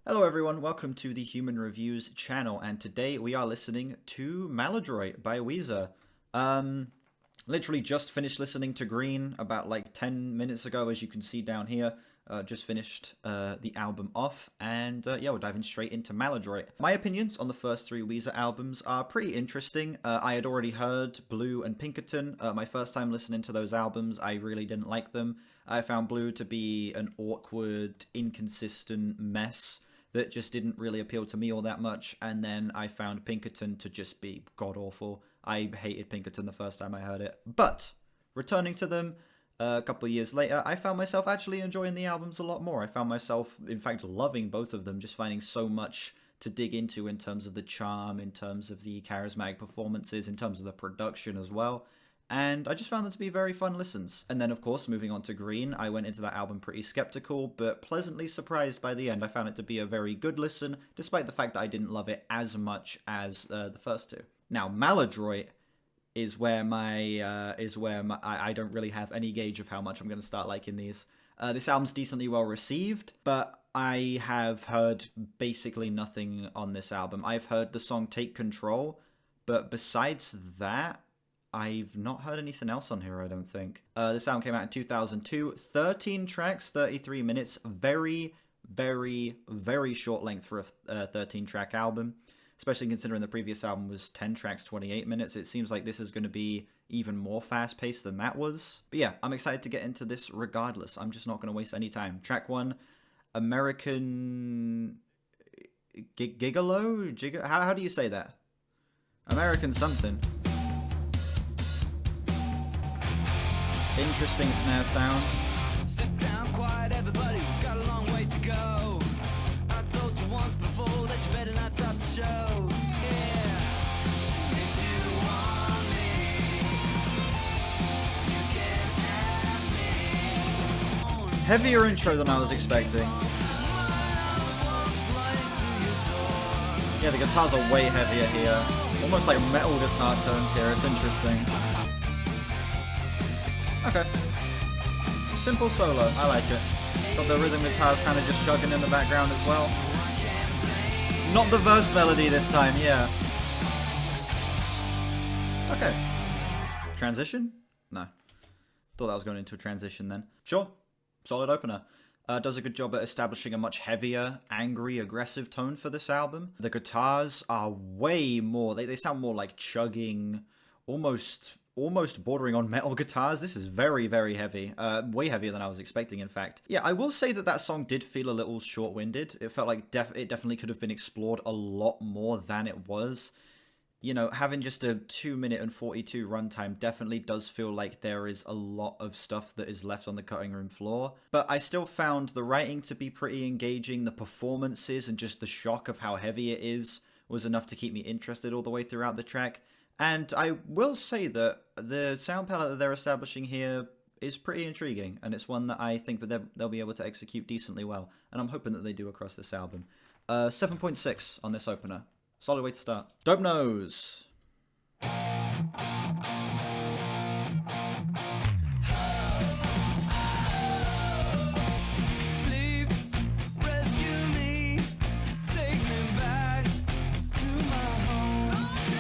Hello everyone, welcome to the Human Reviews channel, and today we are listening to Maladroit by Weezer. Literally just finished listening to Green about like 10 minutes ago, as you can see down here. Just finished the album off, and yeah, we're diving straight into Maladroit. My opinions on the first three Weezer albums are pretty interesting. I had already heard Blue and Pinkerton. My first time listening to those albums, I really didn't like them. I found Blue to be an awkward, inconsistent mess that just didn't really appeal to me all that much, and then I found Pinkerton to just be god-awful. I hated Pinkerton the first time I heard it. But, returning to them a couple of years later, I found myself actually enjoying the albums a lot more. I found myself, in fact, loving both of them, just finding so much to dig into in terms of the charm, in terms of the charismatic performances, in terms of the production as well. And I just found them to be very fun listens. And then, of course, moving on to Green, I went into that album pretty skeptical, but pleasantly surprised by the end. I found it to be a very good listen, despite the fact that I didn't love it as much as the first two. Now, Maladroit is where I don't really have any gauge of how much I'm going to start liking these. This album's decently well received, but I have heard basically nothing on this album. I've heard the song Take Control, but besides that, I've not heard anything else on here, I don't think. This album came out in 2002. 13 tracks, 33 minutes. Very, very, very short length for a 13-track album. Especially considering the previous album was 10 tracks, 28 minutes. It seems like this is going to be even more fast-paced than that was. But yeah, I'm excited to get into this regardless. I'm just not going to waste any time. Track 1, American... Gigolo? How do you say that? American something. Interesting snare sound. Sit down, quiet, everybody. We've got a long way to go. I told you once before that you better not stop the show. Yeah. If you want me, you can't have me. Heavier intro than I was expecting. Yeah, the guitars are way heavier here. Almost like metal guitar tones here. It's interesting. Okay. Simple solo. I like it. Got the rhythm guitars kind of just chugging in the background as well. Not the verse melody this time, yeah. Okay. Transition? No. Thought that was going into a transition then. Sure. Solid opener. Does a good job at establishing a much heavier, angry, aggressive tone for this album. The guitars are way more... They sound more like chugging, almost bordering on metal guitars. This is very, very heavy. Way heavier than I was expecting, in fact. Yeah, I will say that that song did feel a little short-winded. It felt like it definitely could have been explored a lot more than it was. You know, having just a 2-minute and 42 runtime definitely does feel like there is a lot of stuff that is left on the cutting room floor. But I still found the writing to be pretty engaging. The performances and just the shock of how heavy it is was enough to keep me interested all the way throughout the track. And I will say that the sound palette that they're establishing here is pretty intriguing, and it's one that I think that they'll be able to execute decently well, and I'm hoping that they do across this album. 7.6 on this opener. Solid way to start. Dope Nose.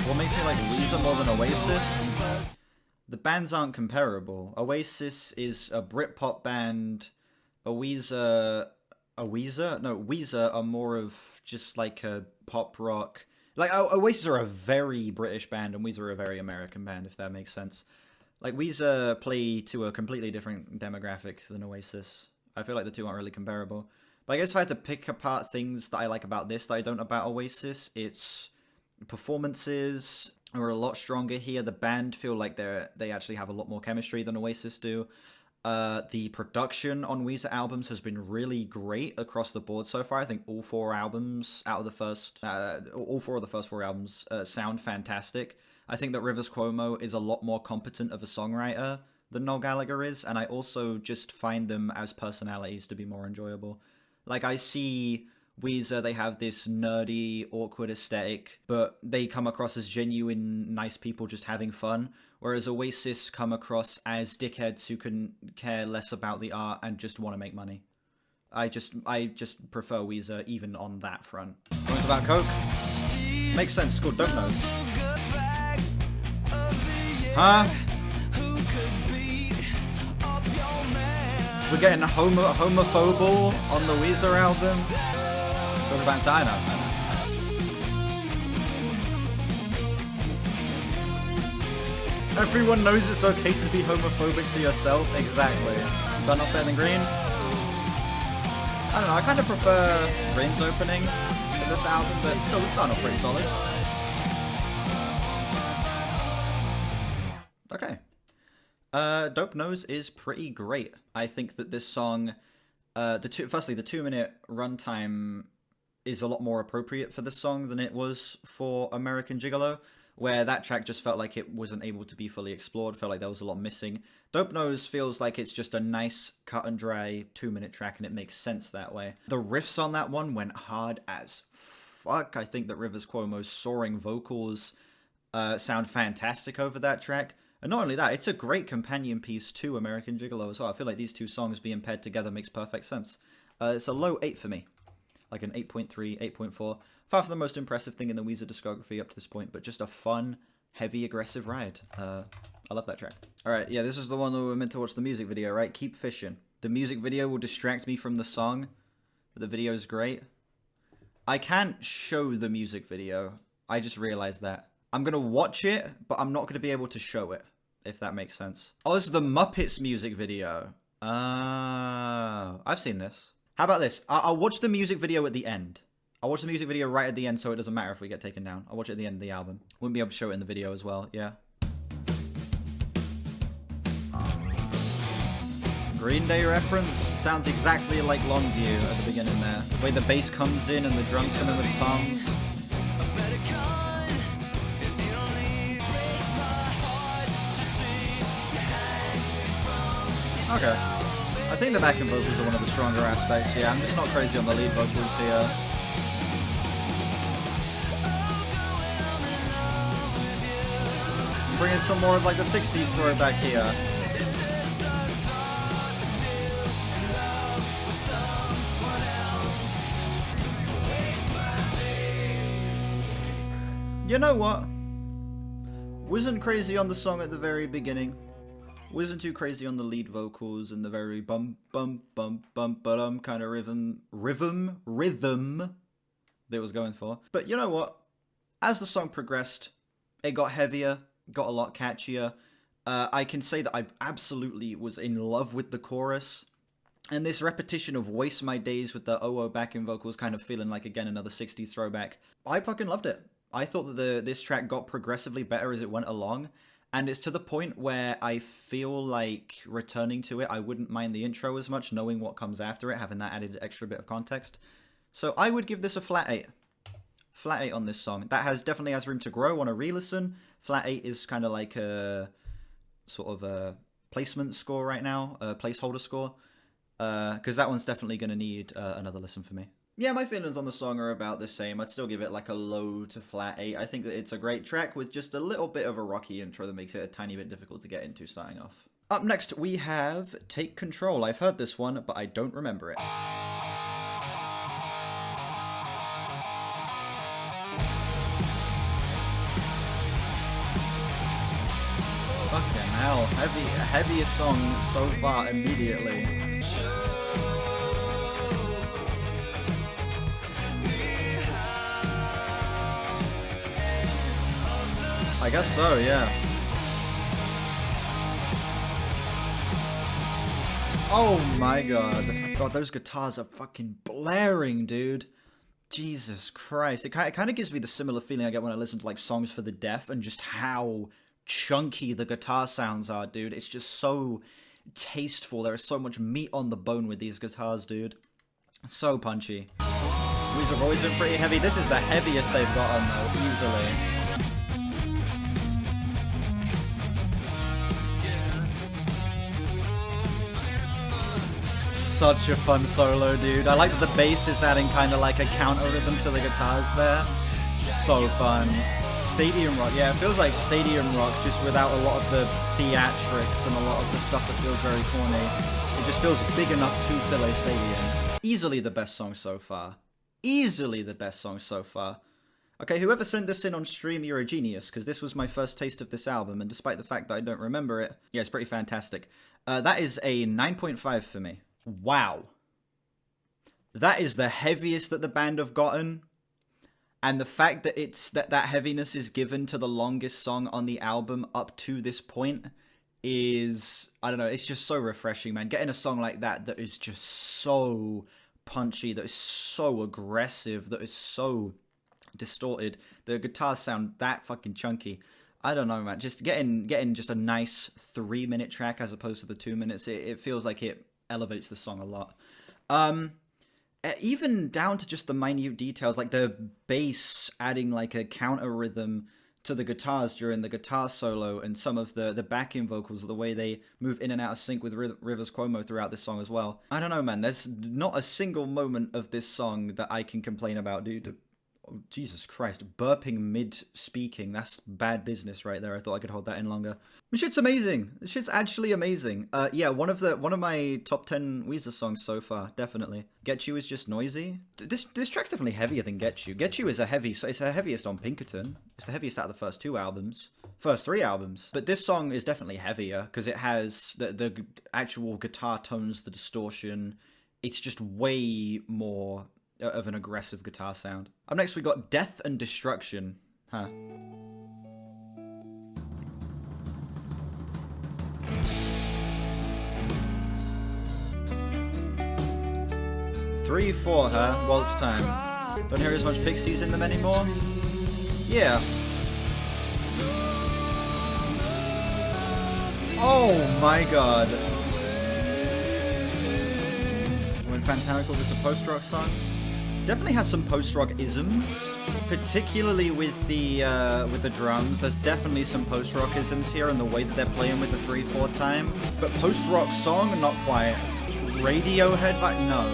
What makes me like Weezer more than Oasis? The bands aren't comparable. Oasis is a Britpop band. Weezer are more of just like a pop rock. Like Oasis are a very British band, and Weezer are a very American band, if that makes sense. Like Weezer play to a completely different demographic than Oasis. I feel like the two aren't really comparable. But I guess if I had to pick apart things that I like about this that I don't about Oasis, it's performances are a lot stronger here. The band feel like they actually have a lot more chemistry than Oasis do. The production on Weezer albums has been really great across the board so far. I think all four albums out of the first, all four of the first four albums sound fantastic. I think that Rivers Cuomo is a lot more competent of a songwriter than Noel Gallagher is, and I also just find them as personalities to be more enjoyable. Like, I see Weezer, they have this nerdy, awkward aesthetic, but they come across as genuine, nice people just having fun, whereas Oasis come across as dickheads who can care less about the art and just want to make money. I just prefer Weezer even on that front. Songs about coke. Makes sense. It's called Dope Nose. Huh? We're getting homophobal on the Weezer album. Talk about China. Everyone knows it's okay to be homophobic to yourself. Exactly. Done off better than Green. I don't know. I kind of prefer Green's opening to this album, but still, it's starting off pretty solid. Okay. Dope Nose is pretty great. I think that this song, firstly, the 2-minute runtime is a lot more appropriate for this song than it was for American Gigolo, where that track just felt like it wasn't able to be fully explored, felt like there was a lot missing. Dope Nose feels like it's just a nice, cut and dry 2-minute track, and it makes sense that way. The riffs on that one went hard as fuck. I think that Rivers Cuomo's soaring vocals sound fantastic over that track. And not only that, it's a great companion piece to American Gigolo as well. I feel like these two songs being paired together makes perfect sense. It's a low 8 for me. Like an 8.3, 8.4. Far from the most impressive thing in the Weezer discography up to this point, but just a fun, heavy, aggressive ride. I love that track. Alright, yeah, this is the one that we were meant to watch the music video, right? Keep Fishin'. The music video will distract me from the song, but the video is great. I can't show the music video. I just realized that. I'm gonna watch it, but I'm not gonna be able to show it, if that makes sense. Oh, this is the Muppets music video. I've seen this. How about this? I'll watch the music video at the end. I'll watch the music video right at the end, so it doesn't matter if we get taken down. I'll watch it at the end of the album. Wouldn't be able to show it in the video as well, yeah. Green Day reference sounds exactly like Longview at the beginning there. The way the bass comes in and the drums come in with the toms. Okay. I think the backing vocals are one of the stronger aspects here. I'm just not crazy on the lead vocals here. Bring in some more of like the 60s throwback here. You know what? Wasn't crazy on the song at the very beginning. Wasn't too crazy on the lead vocals and the very bum bum bum bum ba-dum kind of rhythm that it was going for. But you know what? As the song progressed, it got heavier, got a lot catchier. I can say that I absolutely was in love with the chorus. And this repetition of Waste My Days with the oh backing vocals kind of feeling like, again, another 60s throwback. I fucking loved it. I thought that this track got progressively better as it went along. And it's to the point where I feel like returning to it, I wouldn't mind the intro as much, knowing what comes after it, having that added extra bit of context. So I would give this a flat 8. Flat 8 on this song. That definitely has room to grow on a re-listen. Flat 8 is kind of like a sort of a placement score right now, a placeholder score. Because that one's definitely going to need another listen for me. Yeah, my feelings on the song are about the same. I'd still give it like a low to flat 8. I think that it's a great track with just a little bit of a rocky intro that makes it a tiny bit difficult to get into starting off. Up next, we have Take Control. I've heard this one, but I don't remember it. Fucking hell. Heaviest song so far immediately. I guess so, yeah. Oh my god. God, those guitars are fucking blaring, dude. Jesus Christ. It kind of gives me the similar feeling I get when I listen to like Songs for the Deaf and just how chunky the guitar sounds are, dude. It's just so tasteful. There is so much meat on the bone with these guitars, dude. So punchy. Weezer have always been pretty heavy. This is the heaviest they've gotten, though, easily. Such a fun solo, dude. I like that the bass is adding kind of like a counter rhythm to the guitars there. So fun. Stadium rock. Yeah, it feels like stadium rock just without a lot of the theatrics and a lot of the stuff that feels very corny. It just feels big enough to fill a stadium. Easily the best song so far. Easily the best song so far. Okay, whoever sent this in on stream, you're a genius, because this was my first taste of this album, and despite the fact that I don't remember it, yeah, it's pretty fantastic. That is a 9.5 for me. Wow. That is the heaviest that the band have gotten, and the fact that that heaviness is given to the longest song on the album up to this point is, I don't know, it's just so refreshing, man. Getting a song like that is just so punchy, that is so aggressive, that is so distorted, the guitars sound that fucking chunky. I don't know, man. Just getting just a nice 3-minute track as opposed to the 2 minutes, it feels like it elevates the song a lot. Even down to just the minute details, like the bass adding like a counter rhythm to the guitars during the guitar solo, and some of the backing vocals, the way they move in and out of sync with Rivers Cuomo throughout this song as well. I don't know, man. There's not a single moment of this song that I can complain about, dude. Oh, Jesus Christ, burping mid-speaking, that's bad business right there. I thought I could hold that in longer. This shit's amazing. This shit's actually amazing. Yeah, one of my top 10 Weezer songs so far, definitely. Get You is just noisy. This track's definitely heavier than Get You. Get You is it's the heaviest on Pinkerton. It's the heaviest out of the first 3 albums. But this song is definitely heavier, because it has the actual guitar tones, the distortion. It's just way more of an aggressive guitar sound. Up next we got Death and Destruction. Huh. Three, 4, huh? Waltz time. Don't hear as much Pixies in them anymore? Yeah. Oh my god. When Fantanical is a post-rock song? Definitely has some post-rock isms, particularly with the drums. There's definitely some post-rock isms here in the way that they're playing with the 3/4 time. But post-rock song, not quite. Radiohead vibe? No.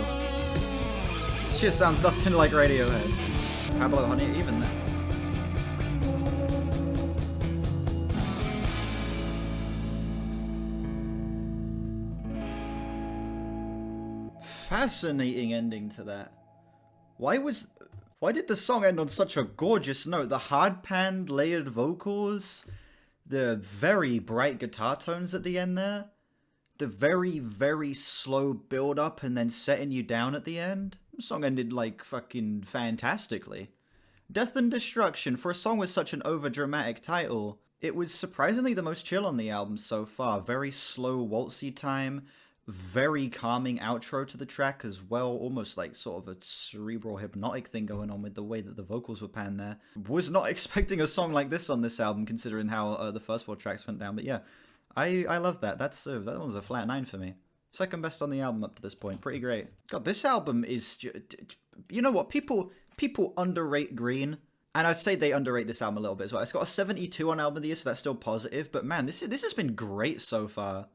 This shit sounds nothing like Radiohead. Pablo Honey, even that. Fascinating ending to that. Why did the song end on such a gorgeous note? The hard-panned, layered vocals, the very bright guitar tones at the end there, the very, very slow build-up and then setting you down at the end. The song ended, like, fucking fantastically. Death and Destruction, for a song with such an over-dramatic title, it was surprisingly the most chill on the album so far. Very slow, waltzy time. Very calming outro to the track as well, almost like sort of a cerebral hypnotic thing going on with the way that the vocals were panned there. Was not expecting a song like this on this album, considering how the first 4 tracks went down, but yeah, I love that. That one's a flat 9 for me. Second best on the album up to this point, pretty great. God, this album is, you know what, people underrate Green, and I'd say they underrate this album a little bit as well. It's got a 72 on Album of the Year, so that's still positive, but man, this has been great so far.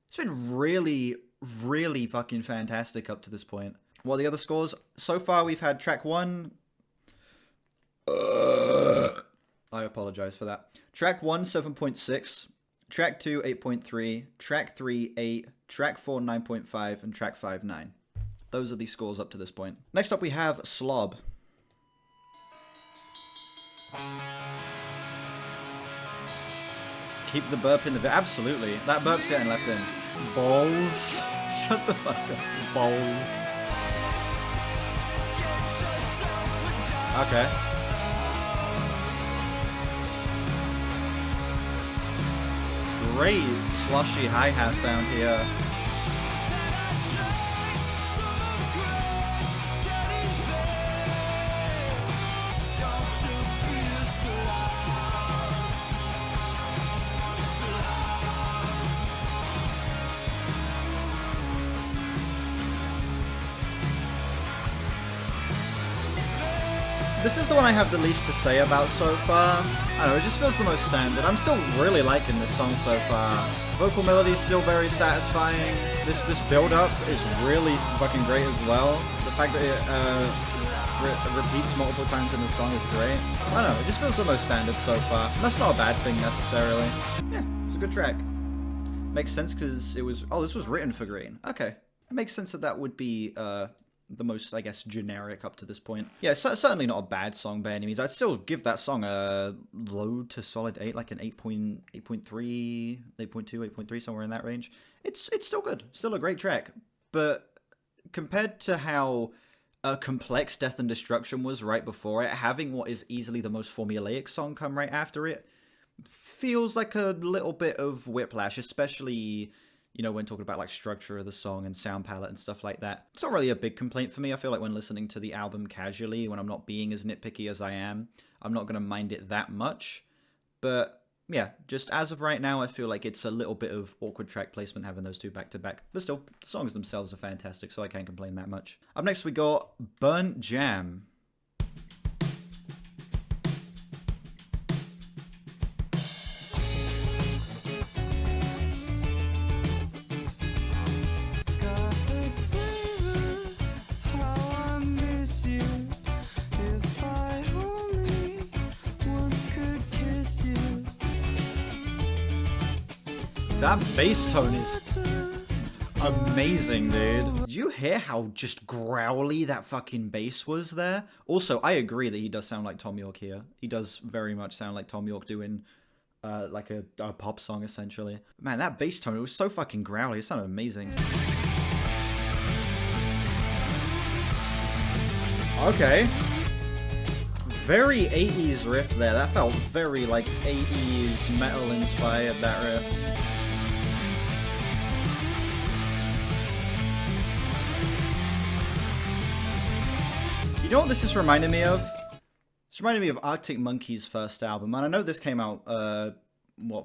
It's been really, really fucking fantastic up to this point. What are the other scores? So far, we've had track 1. I apologize for that. Track 1, 7.6. Track 2, 8.3. Track 3, 8. Track 4, 9.5. And track 5, 9. Those are the scores up to this point. Next up, we have Slob. Keep the burp in the... Absolutely. That burp's getting left in. Balls. Shut the fuck up. Balls. Okay. Great slushy hi-hat sound here. This is the one I have the least to say about so far. I don't know, it just feels the most standard. I'm still really liking this song so far. Vocal melody is still very satisfying. This build-up is really fucking great as well. The fact that it repeats multiple times in the song is great. I don't know, it just feels the most standard so far. And that's not a bad thing necessarily. Yeah, it's a good track. Makes sense because it was... Oh, this was written for Green. Okay. it makes sense that that would be the most, I guess, generic up to this point. Yeah, certainly not a bad song by any means. I'd still give that song a low to solid 8, like an 8.3, 8.2, 8.3, somewhere in that range. It's still good. Still a great track. But compared to how complex Death and Destruction was right before it, having what is easily the most formulaic song come right after it feels like a little bit of whiplash, especially, you know, when talking about like structure of the song and sound palette and stuff like that. It's not really a big complaint for me. I feel like when listening to the album casually, when I'm not being as nitpicky as I am, I'm not going to mind it that much. But yeah, just as of right now, I feel like it's a little bit of awkward track placement having those two back to back. But still, the songs themselves are fantastic, so I can't complain that much. Up next we got Burndt Jam. That bass tone is amazing, dude. Did you hear how just growly that fucking bass was there? Also, I agree that he does sound like Tom York here. He does very much sound like Tom York doing like a pop song, essentially. Man, that bass tone, it was so fucking growly. It sounded amazing. Okay. Very 80s riff there. That felt very like 80s metal inspired, that riff. You know what this is reminding me of? It's reminding me of Arctic Monkeys' first album. And I know this came out, 4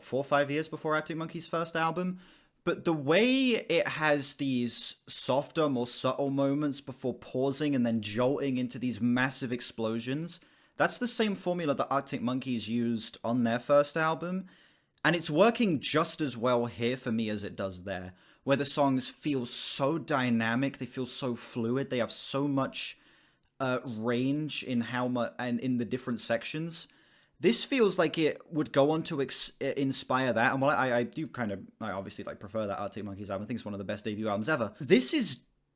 or 5 years before Arctic Monkeys' first album. But the way it has these softer, more subtle moments before pausing and then jolting into these massive explosions, that's the same formula that Arctic Monkeys used on their first album. And it's working just as well here for me as it does there. Where the songs feel so dynamic, they feel so fluid, they have so much range in how much and in the different sections. This feels like it would go on to inspire that, and while I obviously like prefer that Arctic Monkeys album, I think it's one of the best debut albums ever.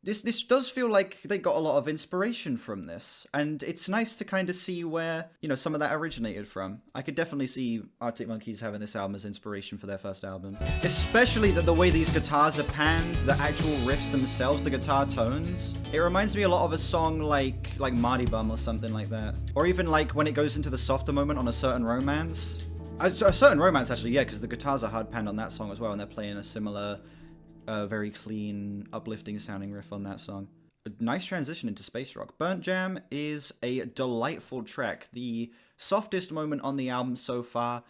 This does feel like they got a lot of inspiration from this, and it's nice to kind of see where, you know, some of that originated from. I could definitely see Arctic Monkeys having this album as inspiration for their first album. Especially the way these guitars are panned, the actual riffs themselves, the guitar tones. It reminds me a lot of a song like Marty Bum or something like that. Or even like when it goes into the softer moment on A Certain Romance. A Certain Romance, actually, yeah, because the guitars are hard panned on that song as well, and they're playing a similar... very clean, uplifting sounding riff on that song. A nice transition into space rock. Burndt Jam is a delightful track. The softest moment on the album so far,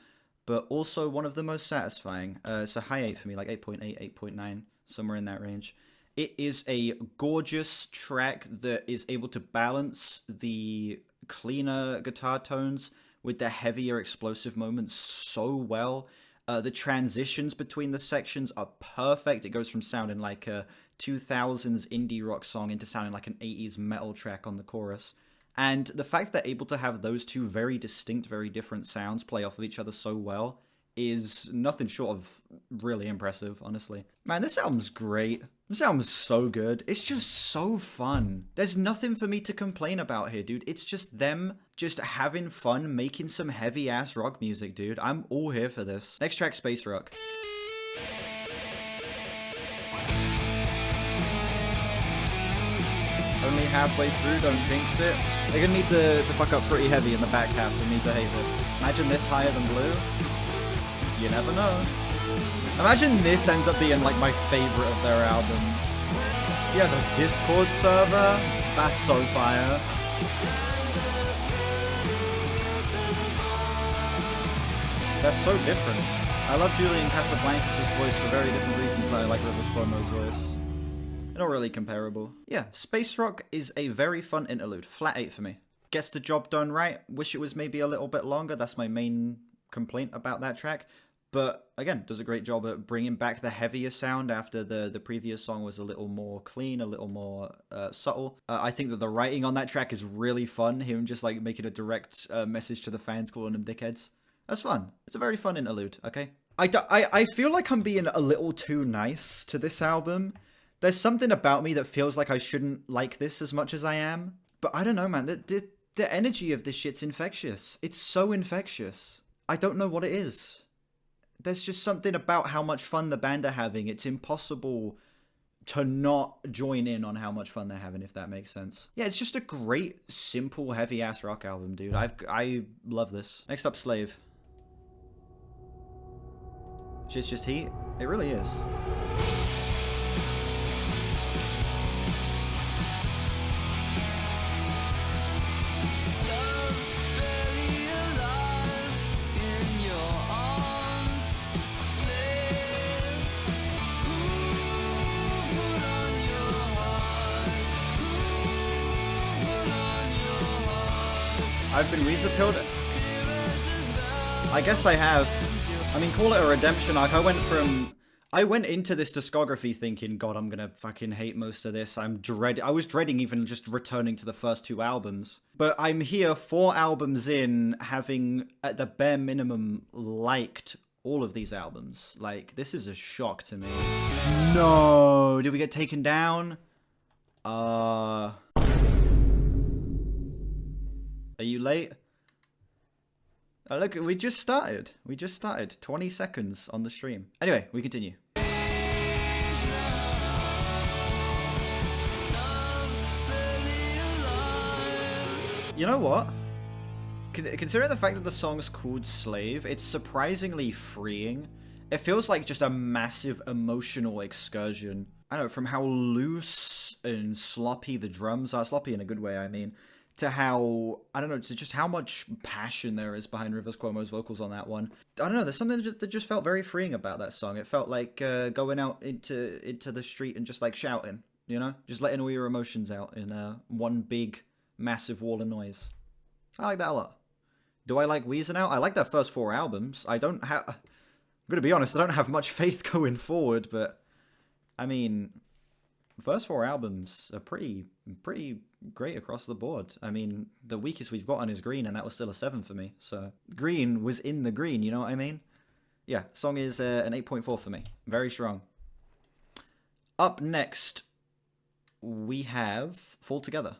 but also one of the most satisfying. It's a high 8 for me, like 8.8, 8.9, somewhere in that range. It is a gorgeous track that is able to balance the cleaner guitar tones with the heavier explosive moments so well. The transitions between the sections are perfect. It goes from sounding like a 2000s indie rock song into sounding like an 80s metal track on the chorus. And the fact that they're able to have those two very distinct, very different sounds play off of each other so well is nothing short of really impressive, honestly. Man, this album's great. This album's so good. It's just so fun. There's nothing for me to complain about here, dude. It's just them just having fun, making some heavy-ass rock music, dude. I'm all here for this. Next track, Space Rock. Only halfway through, don't jinx it. They're gonna need to fuck up pretty heavy in the back half for me to hate this. Imagine this higher than Blue. You never know. Imagine this ends up being like my favorite of their albums. He has a Discord server. That's so fire. They're so different. I love Julian Casablancas' voice for very different reasons that I like Rivers Cuomo's voice. They're not really comparable. Yeah, Space Rock is a very fun interlude. Flat 8 for me. Gets the job done right. Wish it was maybe a little bit longer. That's my main complaint about that track. But again, does a great job at bringing back the heavier sound after the previous song was a little more clean, a little more subtle. I think that the writing on that track is really fun. Him just like making a direct message to the fans, calling them dickheads. That's fun. It's a very fun interlude, okay? I feel like I'm being a little too nice to this album. There's something about me that feels like I shouldn't like this as much as I am. But I don't know, man. The energy of this shit's infectious. It's so infectious. I don't know what it is. There's just something about how much fun the band are having. It's impossible to not join in on how much fun they're having, if that makes sense. Yeah, it's just a great, simple, heavy-ass rock album, dude. I love this. Next up, Slave. It's just heat. It really is. I've been Weezer pilled. I guess I have. I mean, call it a redemption arc. I went into this discography thinking, God, I'm gonna fucking hate most of this. I was dreading even just returning to the first 2 albums. But I'm here 4 albums in, having at the bare minimum liked all of these albums. Like, this is a shock to me. No, did we get taken down? Are you late? Oh, look, we just started. 20 seconds on the stream. Anyway, we continue. You know what? Considering the fact that the song's called Slave, it's surprisingly freeing. It feels like just a massive emotional excursion. I don't know, from how loose and sloppy the drums are. Sloppy in a good way, I mean. To how, I don't know, to just how much passion there is behind Rivers Cuomo's vocals on that one. I don't know, there's something that just felt very freeing about that song. It felt like going out into the street and just like shouting, you know? Just letting all your emotions out in one big, massive wall of noise. I like that a lot. Do I like Weezer now? I like their first 4 albums. I'm gonna be honest, I don't have much faith going forward, but I mean, first 4 albums are pretty great across the board. I mean, the weakest we've gotten is Green, and that was still a 7 for me. So Green was in the green, you know what I mean? Yeah, song is an 8.4 for me. Very strong. Up next, we have Fall Together.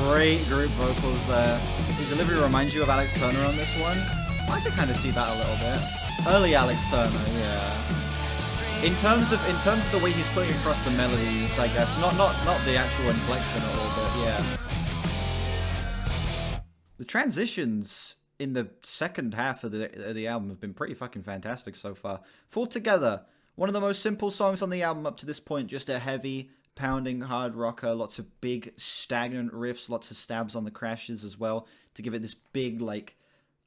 Great group vocals there. His delivery reminds you of Alex Turner on this one. I could kind of see that a little bit. Early Alex Turner, yeah. In terms of the way he's putting across the melodies, I guess. Not the actual inflection at all, but yeah. The transitions in the second half of the album have been pretty fucking fantastic so far. Fall Together, one of the most simple songs on the album up to this point, just a heavy, pounding hard rocker, lots of big stagnant riffs, lots of stabs on the crashes as well to give it this big, like,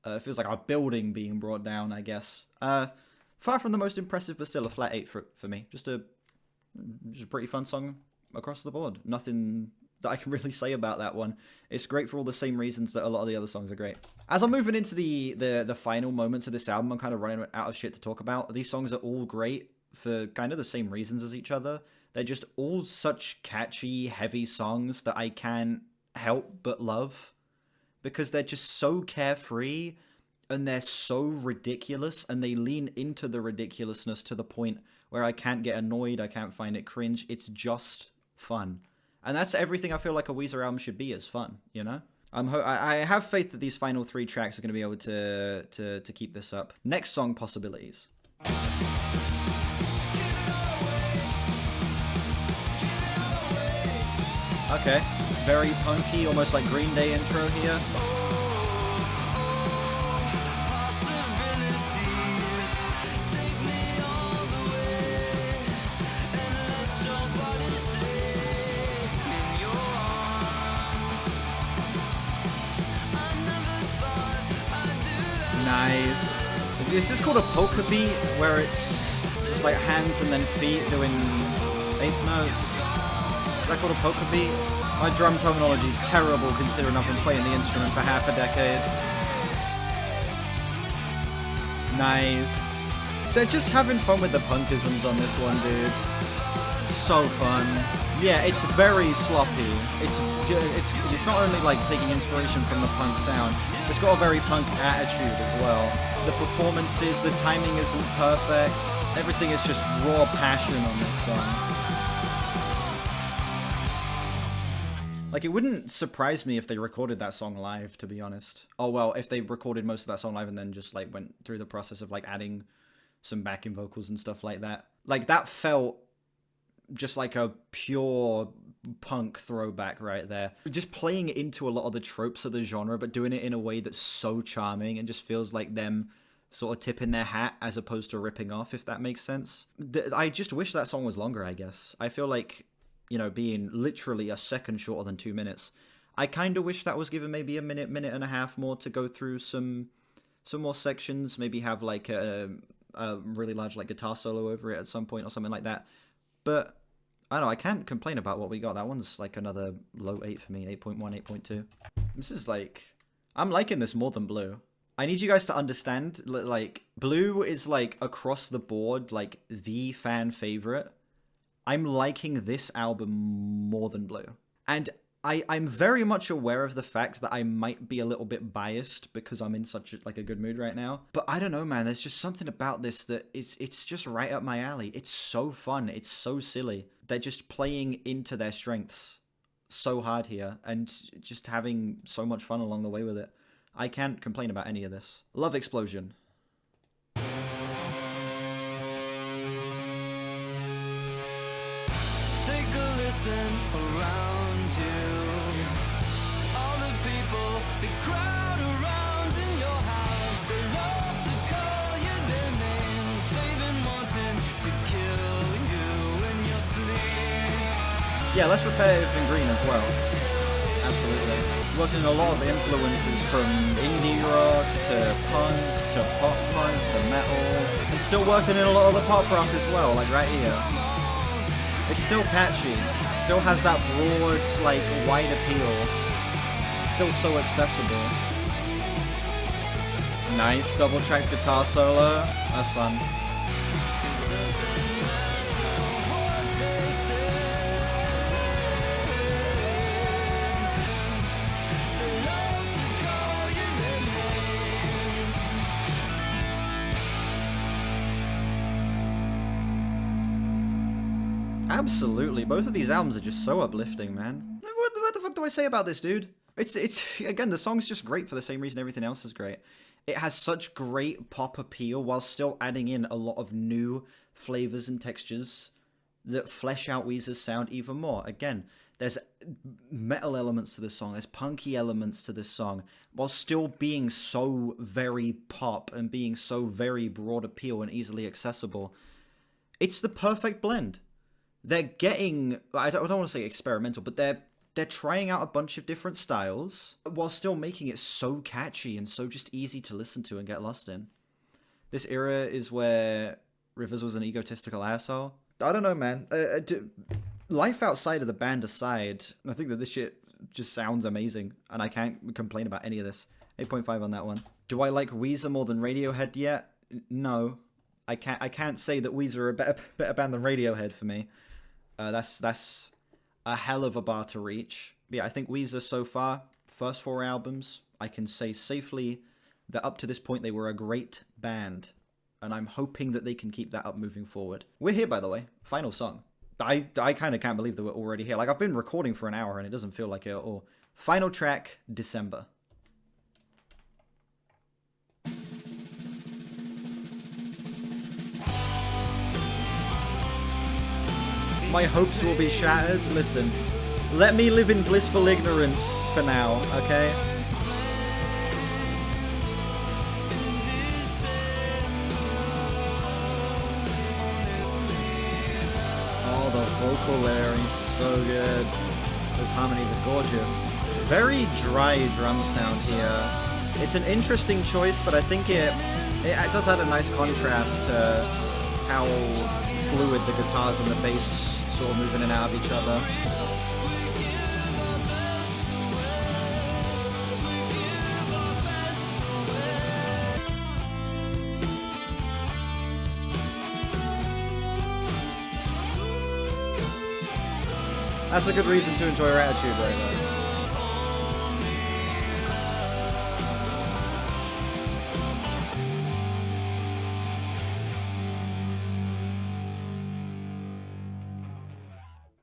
it feels like a building being brought down, I guess. Far from the most impressive, but still a flat 8 for me. Just a pretty fun song across the board. Nothing that I can really say about that one. It's great for all the same reasons that a lot of the other songs are great. As I'm moving into the final moments of this album, I'm kind of running out of shit to talk about. These songs are all great for kind of the same reasons as each other. They're just all such catchy, heavy songs that I can't help but love. Because they're just so carefree, and they're so ridiculous, and they lean into the ridiculousness to the point where I can't get annoyed, I can't find it cringe. It's just fun. And that's everything I feel like a Weezer album should be, is fun, you know? I have faith that these final 3 tracks are going to be able to keep this up. Next song, Possibilities. Okay, very punky, almost like Green Day intro here. Nice. This is called a polka beat, where it's like hands and then feet doing 8th notes. Is that called a polka beat? My drum terminology is terrible considering I've been playing the instrument for half a decade. Nice. They're just having fun with the punkisms on this one, dude. So fun. Yeah, it's very sloppy. It's not only like taking inspiration from the punk sound, it's got a very punk attitude as well. The performances, the timing isn't perfect. Everything is just raw passion on this song. Like, it wouldn't surprise me if they recorded that song live, to be honest. Oh, well, if they recorded most of that song live and then just, like, went through the process of, like, adding some backing vocals and stuff like that. Like, that felt just like a pure punk throwback right there. Just playing into a lot of the tropes of the genre, but doing it in a way that's so charming and just feels like them sort of tipping their hat as opposed to ripping off, if that makes sense. I just wish that song was longer, I guess. I feel like, you know, being literally a second shorter than 2 minutes, I kind of wish that was given maybe a minute and a half more to go through some more sections, maybe have like a really large like guitar solo over it at some point or something like that. But I don't know, I can't complain about what we got. That one's like another low 8 for me, 8.1, 8.2. This is like, I'm liking this more than Blue. I need you guys to understand, like, Blue is like across the board, like the fan favorite. I'm liking this album more than Blue. And I'm very much aware of the fact that I might be a little bit biased because I'm in such a good mood right now. But I don't know, man. There's just something about this that it's just right up my alley. It's so fun. It's so silly. They're just playing into their strengths so hard here and just having so much fun along the way with it. I can't complain about any of this. Love Explosion. Listen around you. All the people, the crowd around in your house, they love to call you their names. They've been wanting to kill you in your sleep. Yeah, less repetitive than Green as well. Absolutely. Working a lot of influences from indie rock to punk to pop punk to metal. And still working in a lot of the pop rock as well, like right here. It's still catchy. Still has that broad, like, wide appeal. Still so accessible. Nice double-tracked guitar solo. That's fun. Absolutely. Both of these albums are just so uplifting, man. What the fuck do I say about this, dude? It's again, the song's just great for the same reason everything else is great. It has such great pop appeal while still adding in a lot of new flavors and textures that flesh out Weezer's sound even more. Again, there's metal elements to this song, there's punky elements to this song, while still being so very pop and being so very broad appeal and easily accessible. It's the perfect blend. They're getting, I don't want to say experimental, but they're trying out a bunch of different styles while still making it so catchy and so just easy to listen to and get lost in. This era is where Rivers was an egotistical asshole. I don't know, man. Life outside of the band aside, I think that this shit just sounds amazing, and I can't complain about any of this. 8.5 on that one. Do I like Weezer more than Radiohead yet? No. I can't say that Weezer are a better band than Radiohead for me. That's a hell of a bar to reach. But yeah, I think Weezer so far, first 4 albums, I can say safely that up to this point they were a great band. And I'm hoping that they can keep that up moving forward. We're here, by the way. Final song. I kind of can't believe that we're already here. Like, I've been recording for an hour and it doesn't feel like it at all. Final track, December. My hopes will be shattered. Listen, let me live in blissful ignorance for now, okay? Oh, the vocal layering is so good. Those harmonies are gorgeous. Very dry drum sound here. It's an interesting choice, but I think it does add a nice contrast to how fluid the guitars and the bass sort of moving in and out of each other. That's a good reason to enjoy Ratitude right there.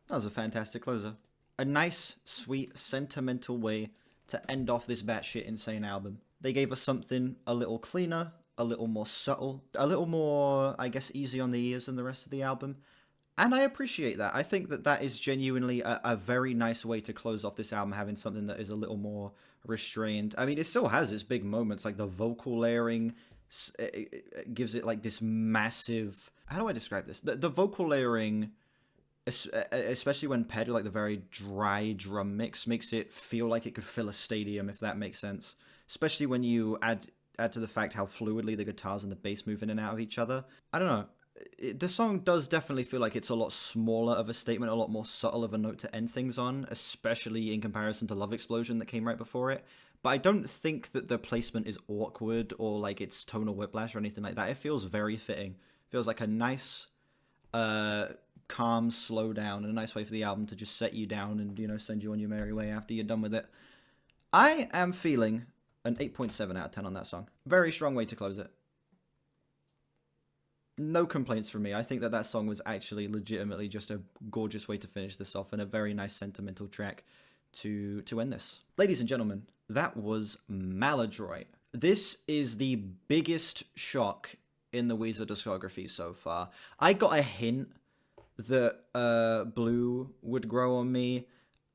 That was a fantastic closer. A nice, sweet, sentimental way to end off this batshit insane album. They gave us something a little cleaner, a little more subtle, a little more, I guess, easy on the ears than the rest of the album. And I appreciate that. I think that that is genuinely a very nice way to close off this album, having something that is a little more restrained. I mean, it still has its big moments, like the vocal layering it gives it like this massive... How do I describe this? The vocal layering, especially when paired with like the very dry drum mix, makes it feel like it could fill a stadium, if that makes sense. Especially when you add to the fact how fluidly the guitars and the bass move in and out of each other. I don't know. The song does definitely feel like it's a lot smaller of a statement, a lot more subtle of a note to end things on, especially in comparison to Love Explosion that came right before it. But I don't think that the placement is awkward or like it's tonal whiplash or anything like that. It feels very fitting. It feels like a nice, calm slow down, and a nice way for the album to just set you down and, you know, send you on your merry way after you're done with it. I am feeling an 8.7 out of 10 on that song. Very strong way to close it. No complaints from me. I think that song was actually legitimately just a gorgeous way to finish this off and a very nice sentimental track to end this. Ladies and gentlemen, that was Maladroit. This is the biggest shock in the Weezer discography so far. I got a hint that Blue would grow on me.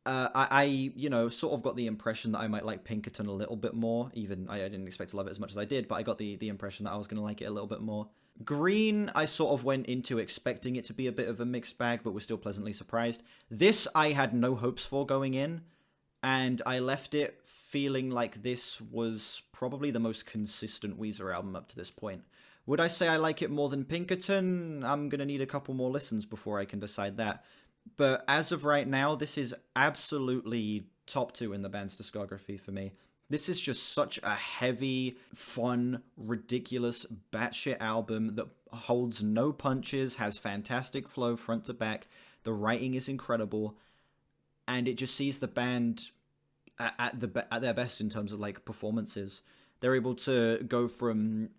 I you know, sort of got the impression that I might like Pinkerton a little bit more. Even I didn't expect to love it as much as I did, but I got the impression that I was going to like it a little bit more. Green, I sort of went into expecting it to be a bit of a mixed bag, but was still pleasantly surprised. This I had no hopes for going in, and I left it feeling like this was probably the most consistent Weezer album up to this point. Would I say I like it more than Pinkerton? I'm going to need a couple more listens before I can decide that. But as of right now, this is absolutely top 2 in the band's discography for me. This is just such a heavy, fun, ridiculous, batshit album that holds no punches, has fantastic flow front to back, the writing is incredible, and it just sees the band at their best in terms of like performances. They're able to go from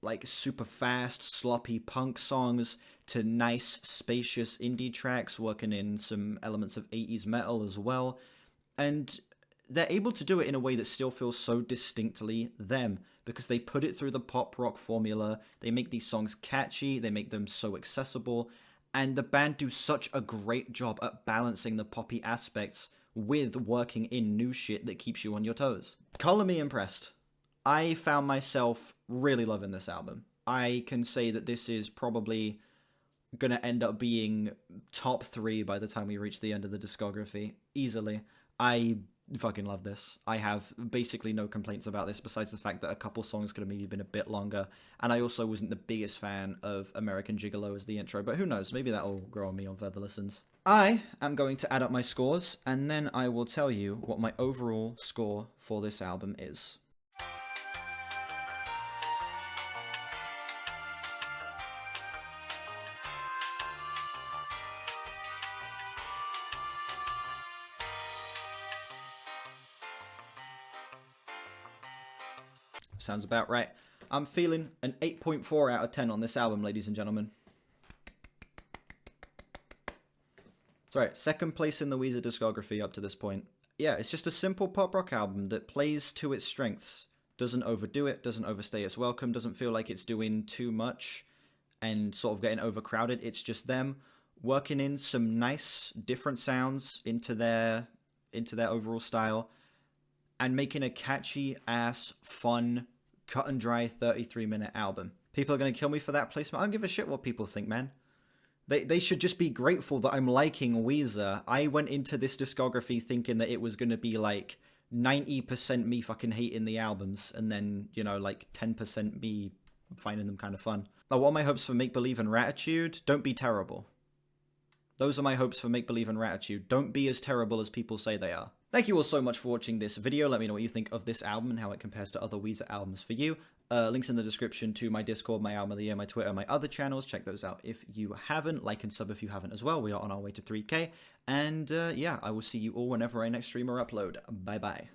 like super fast, sloppy punk songs to nice, spacious indie tracks, working in some elements of 80s metal as well, and they're able to do it in a way that still feels so distinctly them, because they put it through the pop rock formula, they make these songs catchy, they make them so accessible, and the band do such a great job at balancing the poppy aspects with working in new shit that keeps you on your toes. Color me impressed. I found myself really loving this album. I can say that this is probably gonna end up being top 3 by the time we reach the end of the discography, easily. I fucking love this. I have basically no complaints about this, besides the fact that a couple songs could have maybe been a bit longer, and I also wasn't the biggest fan of American Gigolo as the intro, but who knows, maybe that'll grow on me on further listens. I am going to add up my scores, and then I will tell you what my overall score for this album is. Sounds about right. I'm feeling an 8.4 out of 10 on this album, ladies and gentlemen. Sorry, second place in the Weezer discography up to this point. Yeah, it's just a simple pop rock album that plays to its strengths. Doesn't overdo it, doesn't overstay its welcome, doesn't feel like it's doing too much and sort of getting overcrowded. It's just them working in some nice different sounds into their overall style, and making a catchy-ass, fun, cut-and-dry 33-minute album. People are going to kill me for that placement. I don't give a shit what people think, man. They should just be grateful that I'm liking Weezer. I went into this discography thinking that it was going to be, like, 90% me fucking hating the albums, and then, you know, like, 10% me finding them kind of fun. Now, what are my hopes for Make Believe and Ratitude? Don't be terrible. Those are my hopes for Make Believe and Ratitude. Don't be as terrible as people say they are. Thank you all so much for watching this video. Let me know what you think of this album and how it compares to other Weezer albums for you. Links in the description to my Discord, my album of the year, my Twitter, my other channels. Check those out if you haven't. Like and sub if you haven't as well. We are on our way to 3K. And yeah, I will see you all whenever I next stream or upload. Bye bye.